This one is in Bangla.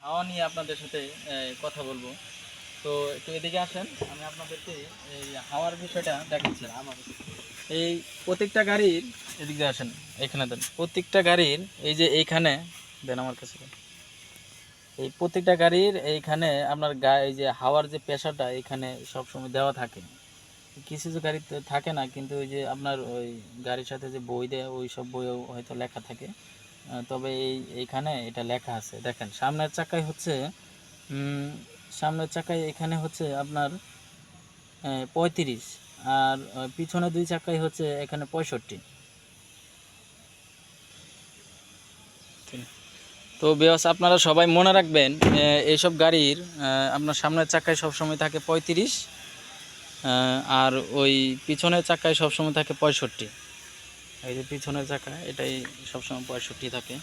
হাওয়া নিয়ে আপনাদের সাথে কথা বলবো। তো একটু এদিকে আসেন, আমি আপনাদেরকে এই হাওয়ার বিষয়টা দেখাচ্ছি। এই প্রত্যেকটা গাড়ির এদিকে আসেন, এখানে দেন। প্রত্যেকটা গাড়ির এই যে এইখানে দেন, আমার কাছে দেন। এই প্রত্যেকটা গাড়ির এইখানে আপনার এই যে হাওয়ার যে প্রেশারটা এখানে সবসময় দেওয়া থাকে। কিছু কিছু গাড়িতে থাকে না, কিন্তু ওই যে আপনার ওই গাড়ির সাথে যে বই দেয় ওই সব বইও হয়তো লেখা থাকে। তবে এইখানে এটা লেখা আছে, দেখেন। সামনের চাকায় হচ্ছে সামনের চাকায় এখানে হচ্ছে আপনার 35, আর পিছনে দুই চাকায় হচ্ছে এখানে 65। তো বিকজ আপনারা সবাই মনে রাখবেন, এইসব গাড়ির আপনার সামনের চাকায় সবসময় থাকে 35, আর ওই পিছনের চাকায় সবসময় থাকে 65। এই যে পিছনের চাকা এটাই সবসময় 65 থাকে।